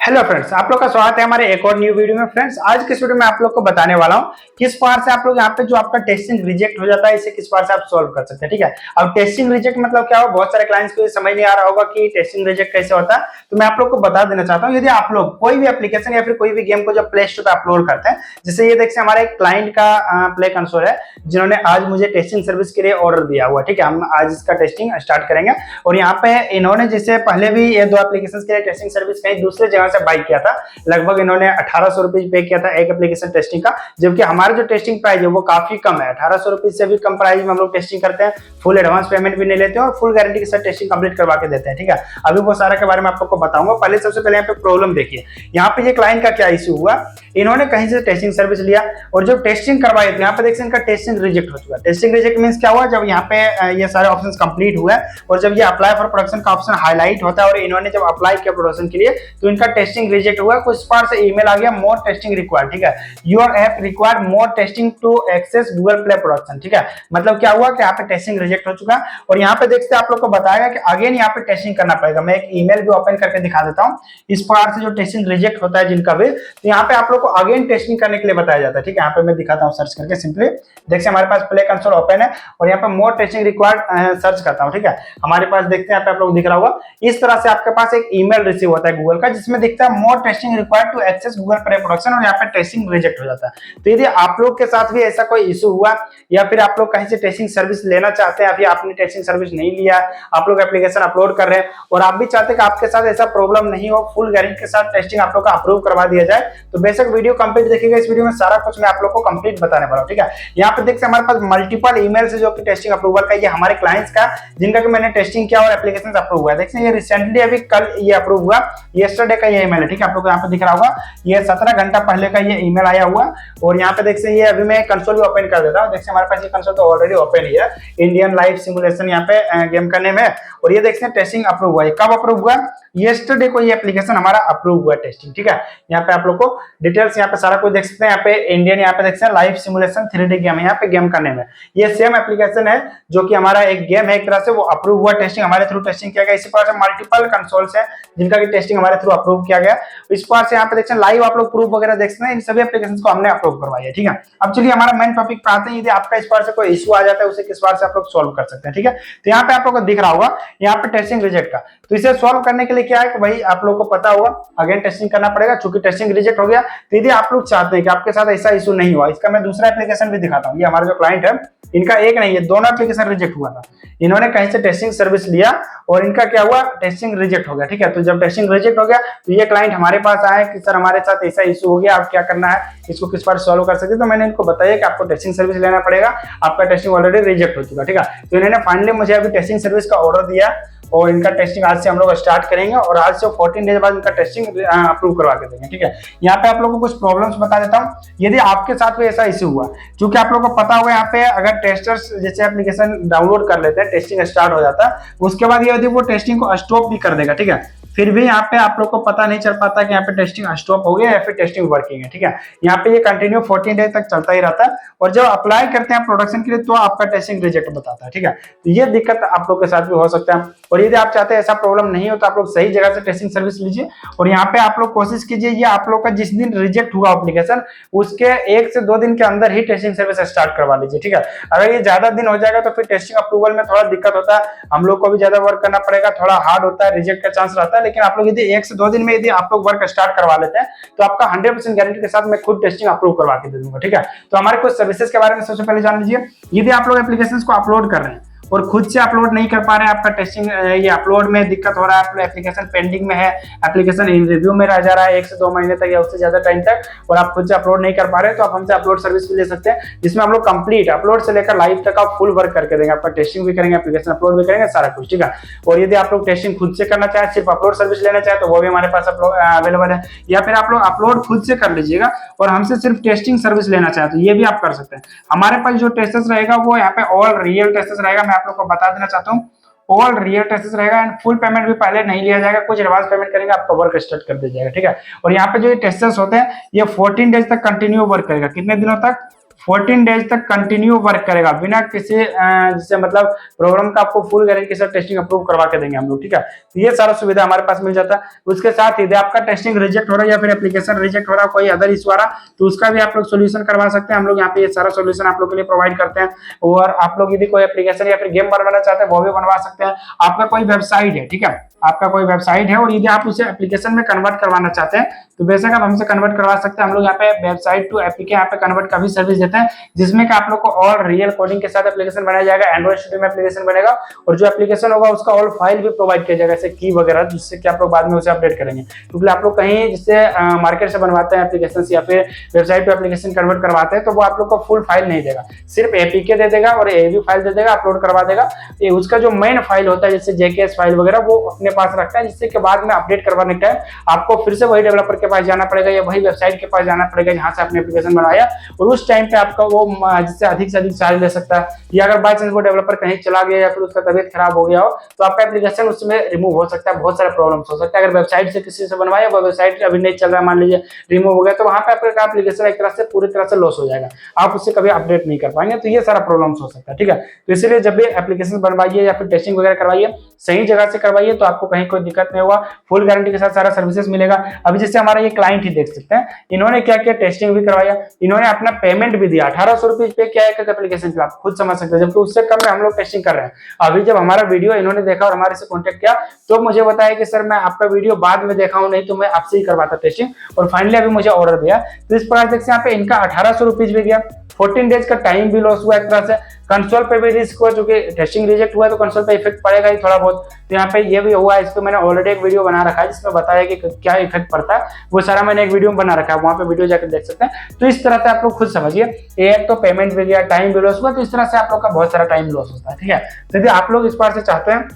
Hello friends, आप लोग का स्वागत है हमारे एक और न्यू वीडियो में। फ्रेंड्स, आज के इस वीडियो में आप लोग को बताने वाला हूं किस बार से आप लोग यहाँ पे जो आपका टेस्टिंग रिजेक्ट हो जाता है इसे किस बार से आप सॉल्व कर सकते हैं। ठीक है, अब टेस्टिंग रिजेक्ट मतलब क्या हो, बहुत सारे क्लाइंट्स को ये समझ नहीं आ रहा होगा कि टेस्टिंग रिजेक्ट कैसे होता है, तो मैं आप लोग को बता देना चाहता हूँ। यदि आप लोग कोई भी एप्लीकेशन या फिर कोई भी गेम को जब प्ले स्टोर पर अपलोड करते हैं, जैसे ये देखिए हमारे एक क्लाइंट का प्ले कंसोल है जिन्होंने आज मुझे टेस्टिंग सर्विस के लिए ऑर्डर दिया हुआ। ठीक है, हम आज इसका टेस्टिंग स्टार्ट करेंगे और यहाँ पे इन्होंने जैसे पहले भी ये दो एप्लीकेशन के लिए टेस्टिंग सर्विस कहीं दूसरे जगह से बाई किया था। लगभग इन्होंने 1800 रुपीज पे किया था एक एप्लीकेशन टेस्टिंग का, जबकि हमारा जो टेस्टिंग प्राइस है वो काफी कम है। 1800 रुपीज से भी कम प्राइस में हम लोग टेस्टिंग करते हैं, फुल एडवांस पेमेंट भी नहीं लेते हैं और फुल गारंटी के साथ टेस्टिंग कंप्लीट करवा के देते हैं। ठीक है, अभी वो सारा के बारे में आप लोग को बताऊंगा। पहले सबसे पहले यहाँ पे प्रॉब्लम देखिए, यहाँ पे ये क्लाइंट का क्या इश्यू हुआ, इन्होंने कहीं से टेस्टिंग सर्विस लिया और जब टेस्टिंग करवाई तो यहाँ पे देखिए इनका टेस्टिंग रिजेक्ट हो चुका है। टेस्टिंग रिजेक्ट मींस क्या हुआ, जब यहाँ पे ये सारे ऑप्शन कंप्लीट हुए और जब ये अप्लाई फॉर प्रोडक्शन का ऑप्शन हाईलाइट होता है और इन्होंने जब अप्लाई किया प्रोडक्शन के लिए तो इनका टेस्टिंग रिजेक्ट हुआ। कुछ पार से ईमेल आ गया, मोर टेस्टिंग रिक्वायर्ड। ठीक है, your app required more testing to access Google Play production. ठीक है, मतलब क्या हुआ कि यहाँ पे टेस्टिंग रिजेक्ट हो चुका और यहाँ पे देखते आप लोग को बताएगा कि अगेन यहाँ पे टेस्टिंग करना पड़ेगा। मैं एक ईमेल भी ओपन करके दिखा देता हूँ इस पार से जो टेस्टिंग रिजेक्ट होता है जिनका भी, तो यहाँ पे आप लोग को अगेन टेस्टिंग करने के लिए बताया जाता है। ठीक है, यहाँ पे मैं दिखाता हूँ सर्च करके सिंपली। देखिए हमारे पास प्ले कंसोल ओपन है और यहाँ पे मोर टेस्टिंग रिक्वायर्ड सर्च करता हूँ। ठीक है, हमारे पास देखते हैं यहाँ पे आप लोग दिख रहा होगा इस तरह से आपके पास एक ईमेल रिसीव होता है गूगल का जिसमें दिखता है more testing required to access Google Play production और यहाँ पे टेस्टिंग रिजेक्ट हो जाता है। तो यदि आप लोग के साथ भी ऐसा कोई इशू हुआ या फिर आप लोग कहीं से टेस्टिंग सर्विस लेना चाहते हैं, अभी आपने टेस्टिंग सर्विस नहीं लिया, आप लोग एप्लीकेशन अपलोड कर रहे हैं और आप भी चाहते हैं कि आपके साथ ऐसा प्रॉब्लम नहीं हो, फुल गारंटी के साथ टेस्टिंग आप लोग का अप्रूव करवा दिया जाए, तो बेशक वीडियो कंप्लीट देखिएगा। इस वीडियो में सारा कुछ मैं आप लोग को कंप्लीट बताने वाला हूं। ठीक है, यहाँ पे देखते हैं हमारे पास मल्टीपल ईमेल से जो कि टेस्टिंग अप्रूवल का, ये हमारे क्लाइंट्स का जिनका कि मैंने टेस्टिंग किया और एप्लीकेशन अप्रूव हुआ है। देखिए ये रिसेंटली अभी कल ये अप्रूव हुआ, येस्टरडे का ये ईमेल है। ठीक है, आप लोग को यहाँ पे दिख रहा होगा ये 17 घंटा पहले का ये ईमेल आया हुआ और यहाँ पे देखिए ये अभी मैं कंसोल भी ओपन कर देता हूँ। देखिए हमारे पास ये कंसोल तो ऑलरेडी ओपन ही है, इंडियन लाइव सिमुलेशन यहाँ पे गेम का नेम है और ये देखते हैं टेस्टिंग अप्रूव हुआ है। कब अप्रूव हुआ, येस्टरडे को ये एप्लीकेशन हमारा अप्रूव हुआ टेस्टिंग। ठीक है, यहाँ पे आप लोग को डिटेल्स यहाँ पे सारा कुछ देख सकते हैं। यहाँ पे इंडियन यहाँ पे देख सकते हैं लाइव सिमुलेशन 3D गेम है, यहाँ पे गेम का नेम है। ये सेम एप्लीकेशन है जो कि हमारा एक गेम है, एक तरह से वो अप्रूव हुआ टेस्टिंग हमारे थ्रू टेस्टिंग किया गया। इसी प्रकार से मल्टीपल कंसोल्स है जिनका की टेस्टिंग हमारे थ्रू अप्रूव किया गया। इस प्रकार से यहाँ पे देखते हैं लाइव आप लोग प्रूफ वगैरह देख सकते हैं, इन सभी एप्लीकेशन को हमने अप्रूव करवाया है। ठीक है, अब चलिए हमारा मेन टॉपिक पे आते हैं। यदि आपका इस बार से कोई इशू आ जाता है उसे किस बार से आप लोग सॉल्व कर सकते हैं। ठीक है, तो यहाँ पे आप लोग को दिख रहा होगा यहाँ पे टेस्टिंग रिजेक्ट का, तो इसे सॉल्व करने के लिए क्या है कि भाई आप लोग को पता होगा अगेन टेस्टिंग करना पड़ेगा। चूंकि टेस्टिंग रिजेक्ट हो गया तो यदि आप लोग चाहते हैं कि आपके साथ ऐसा इशू नहीं हुआ, इसका मैं दूसरा एप्लीकेशन भी दिखाता हूँ। ये हमारा जो क्लाइंट है इनका एक नहीं, ये दोनों एप्लीकेशन रिजेक्ट हुआ था। इन्होंने कहीं से टेस्टिंग सर्विस लिया और इनका क्या हुआ, टेस्टिंग रिजेक्ट हो गया। ठीक है, तो जब टेस्टिंग रिजेक्ट हो गया तो ये क्लाइंट हमारे पास आए कि सर हमारे साथ ऐसा इशू हो गया, आप क्या करना है, इसको किस बार सॉल्व कर सकते हैं। तो मैंने इनको बताया कि आपको टेस्टिंग सर्विस लेना पड़ेगा, आपका टेस्टिंग ऑलरेडी रिजेक्ट हो चुका। ठीक है, तो इन्होंने फाइनली मुझे अभी टेस्टिंग सर्विस का ऑर्डर दिया और इनका टेस्टिंग आज से हम लोग स्टार्ट करेंगे और आज से 14 डेज बाद इनका टेस्टिंग अप्रूव करवा के देंगे। ठीक है, यहाँ पे आप लोगों को कुछ प्रॉब्लम्स बता देता हूँ यदि आपके साथ भी ऐसा इशू हुआ। क्योंकि आप लोगों को पता होगा यहाँ पे अगर टेस्टर्स जैसे एप्लीकेशन डाउनलोड कर लेते हैं, टेस्टिंग स्टार्ट हो जाता है, उसके बाद यदि वो टेस्टिंग को स्टॉप भी कर देगा, ठीक है, फिर भी यहाँ पे आप लोग को पता नहीं चल पाता कि यहाँ पे टेस्टिंग स्टॉप हो गया या फिर टेस्टिंग वर्किंग है। ठीक है, यहाँ पे ये कंटिन्यू 14 डेज तक चलता ही रहता है और जब अप्लाई करते हैं प्रोडक्शन के लिए तो आपका टेस्टिंग रिजेक्ट बताता है। ठीक है, तो ये दिक्कत आप लोग के साथ भी हो सकता है और यदि आप चाहते हैं ऐसा प्रॉब्लम नहीं हो तो आप लोग सही जगह से टेस्टिंग सर्विस लीजिए और यहाँ पे आप लोग कोशिश कीजिए ये आप लोग का जिस दिन रिजेक्ट हुआ एप्लीकेशन उसके 1 से 2 दिन के अंदर ही टेस्टिंग सर्विस स्टार्ट करवा लीजिए। ठीक है, अगर ये ज्यादा दिन हो जाएगा तो फिर टेस्टिंग अप्रूवल में थोड़ा दिक्कत होता है, हम लोग को भी ज्यादा वर्क करना पड़ेगा, थोड़ा हार्ड होता है, रिजेक्ट का चांस रहता है। लेकिन आप लोग यदि 1 से 2 दिन में यदि आप लोग वर्क स्टार्ट करवा लेते हैं तो आपका 100% गारंटी के साथ मैं खुद टेस्टिंग अप्रूव करवा के दे दूंगा। ठीक है, तो हमारे कुछ सर्विसेज के बारे में सबसे पहले जान लीजिए। यदि आप लोग एप्लीकेशंस को अपलोड कर रहे हैं और खुद से अपलोड नहीं कर पा रहे हैं, आपका टेस्टिंग ये अपलोड में दिक्कत हो रहा है, एप्लीकेशन पेंडिंग में है, एप्लीकेशन इन रिव्यू में रह जा रहा है 1 से 2 महीने तक या उससे ज्यादा टाइम तक और आप खुद से अपलोड नहीं कर पा रहे हैं, तो आप हमसे अपलोड सर्विस भी ले सकते हैं जिसमें हम लोग कंप्लीट अपलोड से लेकर लाइव तक आप फुल वर्क करके देंगे। आपका टेस्टिंग भी करेंगे, एप्लीकेशन अपलोड भी करेंगे, सारा कुछ। ठीक है, और यदि आप लोग टेस्टिंग खुद से करना चाहे, सिर्फ अपलोड सर्विस लेना चाहे तो वो भी हमारे पास अवेलेबल है, या फिर आप लोग अपलोड खुद से कर लीजिएगा और हमसे सिर्फ टेस्टिंग सर्विस लेना चाहे तो ये भी आप कर सकते हैं। हमारे पास जो टेस्टर्स रहेगा वो यहाँ पे ऑल रियल टेस्टर्स रहेगा। मैं आप लोग को बता देना चाहता हूँ ऑल रियल टेस्टर्स रहेगा एंड फुल पेमेंट भी पहले नहीं लिया जाएगा, कुछ एडवांस पेमेंट करेंगे आपका वर्क स्टार्ट कर दिया जाएगा। ठीक है, और यहाँ पे जो ये टेस्टर्स होते हैं ये 14 डेज तक कंटिन्यू वर्क करेगा। कितने दिनों तक, 14 डेज तक कंटिन्यू वर्क करेगा बिना किसी जिससे मतलब प्रोग्राम का आपको फुल गारंटी के साथ टेस्टिंग अप्रूव करवा के देंगे हम लोग, ठीक है। तो ये सारा सुविधा हमारे पास मिल जाता है। उसके साथ यदि आपका टेस्टिंग रिजेक्ट हो रहा है या फिर एप्लीकेशन रिजेक्ट हो रहा है, कोई अदर इशू आ रहा, तो उसका भी आप लोग सोल्यूशन करवा सकते हैं। हम लोग यहाँ पे ये सारा सोल्यूशन आप लोग के लिए प्रोवाइड करते हैं। और आप लोग यदि कोई एप्लीकेशन या फिर गेम बनवाना चाहते हैं वो भी बनवा सकते हैं। आपका कोई वेबसाइट है, ठीक है, आपका कोई वेबसाइट है और यदि आप उसे एप्लीकेशन में कन्वर्ट करवाना चाहते हैं तो बेशक आप हमसे कन्वर्ट करवा सकते हैं। हम लोग यहाँ पे वेबसाइट टू एपीके यहाँ पे कन्वर्ट का भी सर्विस देते हैं, जिसमें कि आप लोग को ऑल रियल कोडिंग के साथ एप्लीकेशन बनाया जाएगा। एंड्रॉइड स्टूडियो में एप्लीकेशन बनेगा और जो एप्लीकेशन होगा उसका ऑल फाइल भी प्रोवाइड किया जाएगा, जैसे की वगैरह, जिससे कि आप लोग बाद में उसे अपडेट करेंगे। क्योंकि आप लोग कहीं जिससे मार्केट से बनवाते हैं एप्लीकेशन या फिर वेबसाइट टू एप्लीकेशन कन्वर्ट करवाते हैं तो वो आप लोग को फुल फाइल नहीं देगा, सिर्फ एपीके दे देगा और एवी फाइल दे देगा, अपलोड करवा देगा। उसका जो मेन फाइल होता है जैसे जेकेएस फाइल वगैरह वो अपने पास रखता है, जिससे के बाद में अपडेट करवाने के टाइम आपको फिर से वही डेवलपर के पास जाना पड़ेगा या वही वेबसाइट के पास जाना पड़ेगा जहां से आपने एप्लीकेशन बनाया, और उस टाइम पे आपका वो जिससे अधिक से अधिक चार्ज ले सकता है। या अगर बाय चांस वो डेवलपर कहीं चला गया या फिर उसका तबीयत खराब हो गया हो तो आपका एप्लीकेशन उसमें रिमूव हो सकता है, बहुत सारे प्रॉब्लम्स हो सकता है। अगर वेबसाइट से किसी से बनवाया वो वेबसाइट अभी नहीं चल रहा है, मान लीजिए रिमूव हो गया, तो वहां पे आपका एप्लीकेशन एक तरह से पूरी तरह से लॉस हो जाएगा, आप उससे कभी अपडेट नहीं कर पाएंगे। तो ये सारा प्रॉब्लम्स हो सकता है, ठीक है। तो इसलिए जब भी एप्लीकेशन बनवाइए या फिर टेस्टिंग वगैरह करवाइए सही जगह से करवाइए, तो आपको कहीं कोई दिक्कत नहीं होगा, फुल गारंटी के साथ सारा सर्विसेज मिलेगा। अभी जैसे हमारा ये क्लाइंट ही देख सकते हैं, इन्होंने क्या किया, टेस्टिंग भी करवाया, इन्होंने अपना पेमेंट भी दिया, 1800 रुपये पे क्या है एप्लीकेशन पे, आप खुद समझ सकते हैं, जबकि उससे कम में हम लोग टेस्टिंग कर रहे हैं। अभी जब हमारा वीडियो इन्होंने देखा और हमारे से कॉन्टेक्ट किया तो मुझे बताया कि सर मैं आपका वीडियो बाद में देखा हूं, नहीं तो मैं आपसे ही करवाता टेस्टिंग, और फाइनली अभी मुझे ऑर्डर दिया। तो इस प्रकार देखते हैं यहाँ पे इनका 1800 रुपीज भी गया, 14 डेज का टाइम भी लॉस हुआ एक तरह से, कंसोल पे भी रिस्क हुआ, क्योंकि टेस्टिंग रिजेक्ट हुआ तो कंसोल पे इफेक्ट पड़ेगा ही थोड़ा बहुत। तो यहाँ पे ये भी हुआ, इस पे मैंने ऑलरेडी एक वीडियो बना रखा है जिसमें बताया कि क्या इफेक्ट पड़ता है, वो सारा मैंने एक वीडियो में बना रखा है, वहां पे वीडियो जाकर देख सकते हैं। तो इस तरह से आप लोग खुद समझिए, एक तो पेमेंट भी गया, टाइम भी लॉस हुआ, तो इस तरह से आप लोग का बहुत सारा टाइम लॉस होता है, ठीक है। तो यदि आप लोग इस बार से चाहते हैं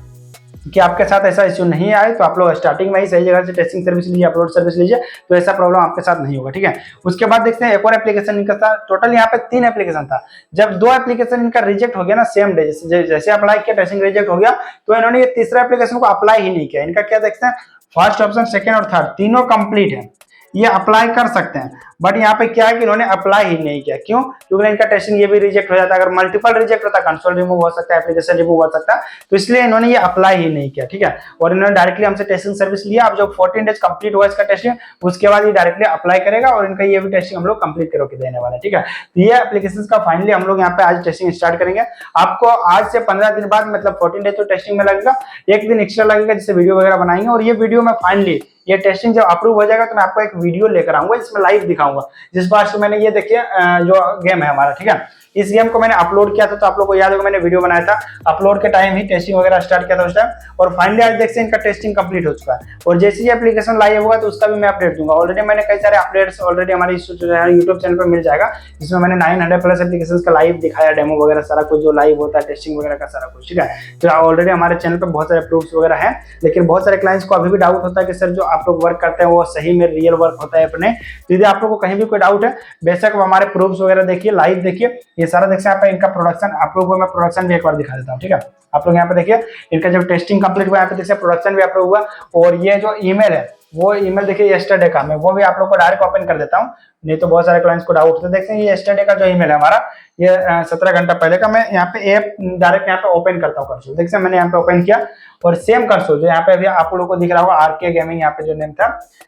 कि आपके साथ ऐसा इश्यू नहीं आए तो आप लोग स्टार्टिंग में ही सही जगह से टेस्टिंग सर्विस लीजिए, अपलोड सर्विस लीजिए, तो ऐसा प्रॉब्लम आपके साथ नहीं होगा, ठीक है। उसके बाद देखते हैं एक और एप्लीकेशन इनका था, टोटल यहाँ पे 3 एप्लीकेशन था। जब 2 एप्लीकेशन इनका रिजेक्ट हो गया ना सेम डे, जैसे अप्लाई किया टेस्टिंग रिजेक्ट हो गया, तो इन्होंने ये तीसरा एप्लीकेशन को अप्लाई ही नहीं किया। इनका क्या देखते हैं, फर्स्ट ऑप्शन, सेकेंड और थर्ड तीनों कंप्लीट है, ये अप्लाई कर सकते हैं, बट यहाँ पे क्या है कि इन्होंने अप्लाई ही नहीं किया। क्यों? क्योंकि इनका टेस्टिंग ये भी रिजेक्ट हो जाता है, अगर मल्टीपल रिजेक्ट होता है कंसोल रिमूव हो सकता है, एप्लीकेशन रिमूव हो सकता है, तो इसलिए इन्होंने ये अप्लाई ही नहीं किया, ठीक है। और इन्होंने डायरेक्टली हमसे टेस्टिंग सर्विस लिया। अब जब 14 डेज कंप्लीट हुआ इसका टेस्टिंग, उसके बाद ये डायरेक्टली अप्लाई करेगा और इनका ये भी टेस्टिंग हम लोग कंप्लीट करके देने वाले हैं, ठीक है। तो ये एप्लीकेशन का फाइनली हम लोग यहाँ पे आज टेस्टिंग स्टार्ट करेंगे। आपको आज से 15 दिन बाद मतलब 14 डेज तो टेस्टिंग में लगेगा, एक दिन एक्स्ट्रा लगेगा जिससे वीडियो वगैरह बनाएंगे, और ये वीडियो में फाइनली ये टेस्टिंग जब अप्रूव हो जाएगा तो मैं आपको एक वीडियो लेकर आऊंगा जिसमें लाइव दिखाऊंगा। जिस बार से मैंने ये देखिए जो गेम है हमारा, ठीक है, इस गेम को मैंने अपलोड किया था, तो आप लोगों को याद होगा मैंने वीडियो बनाया था, अपलोड के टाइम ही टेस्टिंग वगैरह स्टार्ट किया था उस टाइम, और फाइनली आज देखते हैं इनका टेस्टिंग कंप्लीट हो चुका है। और जैसे ही एप्लीकेशन लाइव होगा तो उसका भी मैं अपडेट दूंगा। ऑलरेडी मैंने कई सारे अपडेट्स ऑलरेडी हमारे यूट्यूब चैनल पर मिल जाएगा, जिसमें मैंने 900 प्लस एप्लीकेशन का लाइव दिखाया, डेमो वगैरह सारा कुछ जो लाइव होता है, टेस्टिंग वगैरह का सारा कुछ, ठीक है। तो ऑलरेडी हमारे चैनल पर बहुत सारे प्रूफ्स वगैरह हैं, लेकिन बहुत सारे क्लाइंट्स को अभी भी डाउट होता है कि सर जो आप लोग वर्क करते हैं वो सही में रियल वर्क होता है अपने। तो यदि आप लोग को कहीं भी कोई डाउट है, बेशक हमारे प्रूफ्स वगैरह देखिए, लाइव देखिए, ये सारा देखिए यहाँ पे इनका प्रोडक्शन अप्रूव हुआ। मैं प्रोडक्शन भी एक बार दिखा देता हूँ, ठीक है। आप लोग यहाँ पे देखिए इनका जब टेस्टिंग कंप्लीट हुआ, यहाँ पे देखिए प्रोडक्शन भी अप्रूव हुआ, और ये जो ईमेल है वो ईमेल देखिए यस्टरडे का, मैं वो भी आप लोग को डायरेक्ट ओपन कर देता हूँ, नहीं तो बहुत सारे क्लाइंट्स को डाउट होता है। देखते हैं ये यस्टरडे का जो ईमेल है हमारा, ये 17 घंटा पहले का, मैं यहाँ पे ऐप डायरेक्ट यहाँ पे ओपन करता हूँ कंसोल। देखते हैं मैंने यहाँ पे ओपन किया, और सेम कंसोल जो यहाँ पे अभी आप लोगों को दिख रहा होगा आरके गेमिंग यहाँ पे जो नेम था,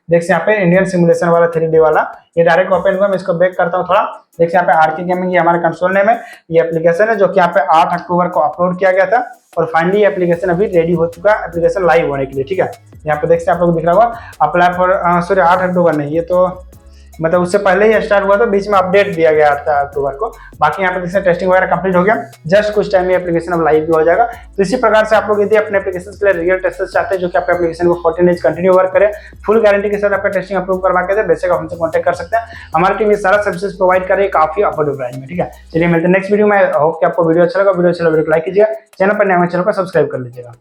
देखिए यहाँ पे इंडियन सिमुलेशन वाला 3D वाला, ये डायरेक्ट ओपन हुआ। मैं इसको बैक करता हूँ थोड़ा, देखिए यहाँ पे आरके गेमिंग ये हमारा कंसोल नेम है, ये एप्लीकेशन है जो कि यहाँ पे 8 अक्टूबर को अपलोड किया गया था, और फाइनली एप्लीकेशन अभी रेडी हो चुका है एप्लीकेशन लाइव होने के लिए, ठीक है। यहाँ पे देखते हैं आप लोग दिख रहा होगा अप्लाई फॉर, सॉरी 8 अक्टूबर नहीं, ये तो मतलब उससे पहले ही स्टार्ट हुआ था, बीच में अपडेट दिया गया था अक्टूबर को। बाकी यहाँ पे देखिए टेस्टिंग वगैरह कंप्लीट हो गया, जस्ट कुछ टाइम में एप्लीकेशन अब लाइव भी हो जाएगा। तो इसी प्रकार से आप लोग यदि अपने एप्लीकेशन के लिए रियल टेस्टर्स चाहते हैं जो कि आपके एप्लीकेशन को 14 डेज कंटिन्यू वर्क करे, फुल गारंटी के साथ आपका टेस्टिंग अप्रूव करवा के दे, बेशक आप हमसे कॉन्टैक्ट कर सकते हैं। हमारी टीम ये सारा सर्विसेज प्रोवाइड कर रही है काफी अफोर्डेबल प्राइस में, ठीक है। चलिए मिलते हैं नेक्स्ट वीडियो में। होप कि आपको वीडियो अच्छा लगा, वीडियो को लाइक कीजिएगा, चैनल पर नए चैनल को सब्सक्राइब कर लीजिएगा।